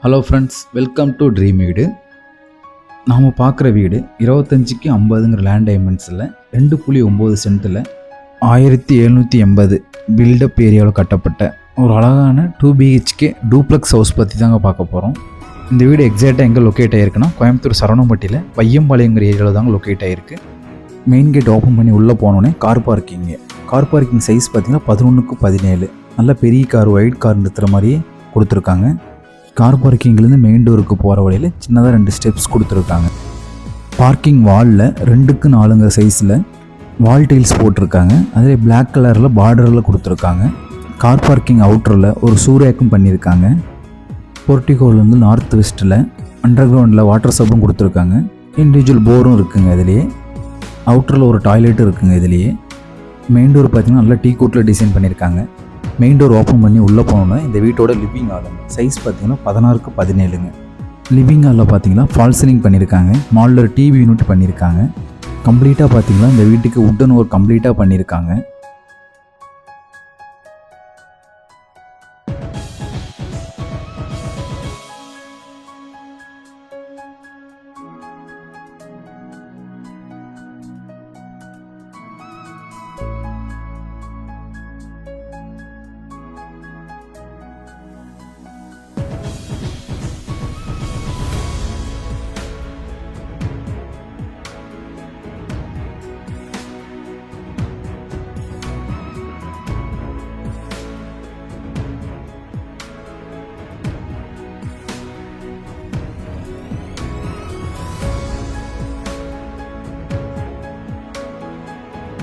Hello friends, welcome to dream வீடு. நாம் பார்க்குற வீடு 25க்கு 50ங்கிற லேண்ட் டைமென்ஷனில் 2.9 சென்ட்டில் 1780 பில்டப் ஏரியாவில் கட்டப்பட்ட ஒரு அழகான 2 BHK டூப்ளக்ஸ் ஹவுஸ் பற்றி தாங்க பார்க்க போகிறோம். இந்த வீடு எக்ஸாக்டாக எங்கே லொக்கேட் ஆகிருக்குன்னா கோயம்புத்தூர் சரவணம்பட்டியில் வையம்பாளையங்கிற ஏரியாவில் தாங்க லொக்கேட் ஆகிருக்கு. மெயின் கேட் ஓப்பன் பண்ணி உள்ளே போனோடனே கார் பார்க்கிங் சைஸ் பார்த்திங்கன்னா 11க்கு 17. நல்ல பெரிய கார், ஒயிட் கார் நிறுத்துகிற மாதிரியே கொடுத்துருக்காங்க. கார் பார்க்கிங்லேருந்து மெயின் டோருக்கு போகிற வழியில் சின்னதாக 2 ஸ்டெப்ஸ் கொடுத்துருக்காங்க. பார்க்கிங் வாலில் 2க்கு 4 சைஸில் வால் டைல்ஸ் போட்டிருக்காங்க. அதில் பிளாக் கலரில் பார்டரில் கொடுத்துருக்காங்க. கார் பார்க்கிங் அவுட்டரில் ஒரு சூரேக்கும் பண்ணியிருக்காங்க. போர்ட்டிகோலேருந்து நார்த் வெஸ்ட்டில் அண்டர் கிரவுண்டில் வாட்டர் சப்பும் கொடுத்துருக்காங்க. இண்டிவிஜுவல் போரும் இருக்குங்க. இதுலேயே அவுட்டரில் ஒரு டாய்லெட்டும் இருக்குங்க. இதுலேயே மெயின் டோர் பார்த்திங்கன்னா நல்லா டீ கோட்டில் டிசைன் பண்ணியிருக்காங்க. மெயின் டோர் ஓப்பன் பண்ணி உள்ளே போனோன்னா இந்த வீட்டோட லிவிங் ஹாலுங்க. சைஸ் பார்த்திங்கன்னா 16க்கு 17ங்க. லிவிங் ஹாலில் பார்த்திங்கன்னா ஃபால் சீலிங் பண்ணியிருக்காங்க. மாடலர் டிவி யூனிட் பண்ணியிருக்காங்க. கம்ப்ளீட்டாக பார்த்திங்கன்னா இந்த வீட்டுக்கு வுட்டன் ஒர்க் கம்ப்ளீட்டாக பண்ணியிருக்காங்க.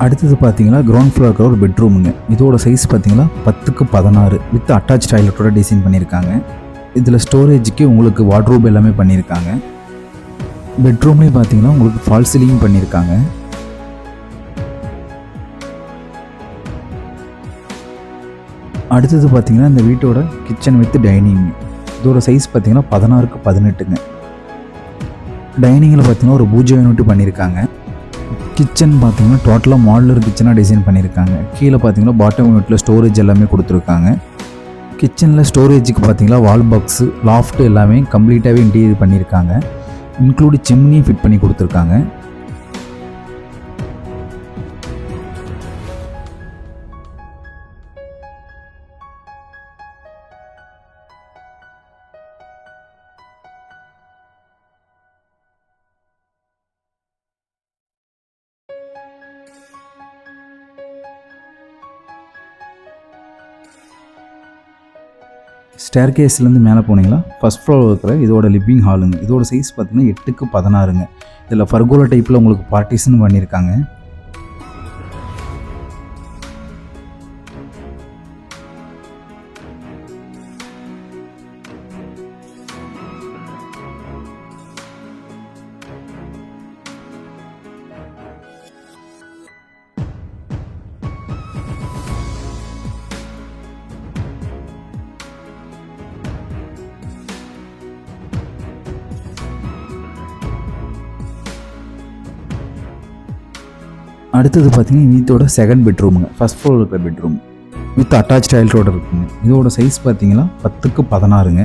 அடுத்தது பார்த்தீங்கன்னா கிரவுண்ட் ஃப்ளோருக்கு ஒரு பெட்ரூமுங்க. இதோட சைஸ் பார்த்தீங்கன்னா 10க்கு 16 வித் அட்டாச் டாய்லெட்டோட டிசைன் பண்ணியிருக்காங்க. இதில் ஸ்டோரேஜுக்கு உங்களுக்கு வார்ட்ரோப் எல்லாமே பண்ணியிருக்காங்க. பெட்ரூம்லேயும் பார்த்தீங்கன்னா உங்களுக்கு ஃபால் சீலிங் பண்ணியிருக்காங்க. அடுத்தது பார்த்தீங்கன்னா இந்த வீட்டோட கிச்சன் வித் டைனிங். இதோட சைஸ் பார்த்தீங்கன்னா 16க்கு 18ங்க. டைனிங்கில் பார்த்தீங்கன்னா ஒரு பூஜை யூனிட் பண்ணியிருக்காங்க. கிச்சன் பார்த்தீங்கன்னா டோட்டலாக மாடுலர் கிச்சனாக டிசைன் பண்ணியிருக்காங்க. கீழே பார்த்தீங்கன்னா பாட்டம் யூனிட்டில் ஸ்டோரேஜ் எல்லாமே கொடுத்துருக்காங்க. கிச்சனில் ஸ்டோரேஜுக்கு பார்த்தீங்கன்னா வால் பாக்ஸு, லாஃப்ட்டு எல்லாமே கம்ப்ளீட்டாகவே இன்டீரியர் பண்ணியிருக்காங்க. இன்க்ளூடு சிம்னியும் ஃபிட் பண்ணி கொடுத்துருக்காங்க. ஸ்டேர் கேஸ்லேருந்து மேலே போனீங்களா ஃபஸ்ட் ஃப்ளோர் இருக்கிற இதோட லிவிங் ஹாலுங்க. இதோட சைஸ் பார்த்தீங்கன்னா 8க்கு 16ங்க. இதில் ஃபர்கோலா டைப்பில் உங்களுக்கு பார்ட்டிஷன் பண்ணியிருக்காங்க. அடுத்தது பார்த்தீங்கன்னா வீட்டோட செகண்ட் பெட்ரூமுங்க. ஃபஸ்ட் ஃப்ளோர் இருக்கிற பெட்ரூம் வித் அட்டாச் டாய்லெட்டோட இருக்குங்க. இதோட சைஸ் பார்த்தீங்கன்னா 10க்கு 16ங்க.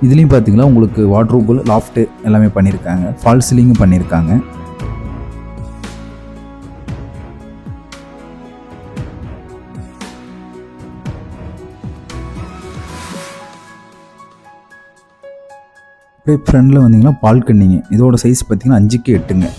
இதுலேயும் பார்த்தீங்கன்னா உங்களுக்கு வார்ட்ரோப், லாஃப்ட்டு எல்லாமே பண்ணியிருக்காங்க. ஃபால் சீலிங்கும் பண்ணியிருக்காங்க. அப்படியே ஃப்ரண்டில் வந்தீங்கன்னா பால்கனிங்க. இதோட சைஸ் பார்த்தீங்கன்னா 5க்கு 8ங்க.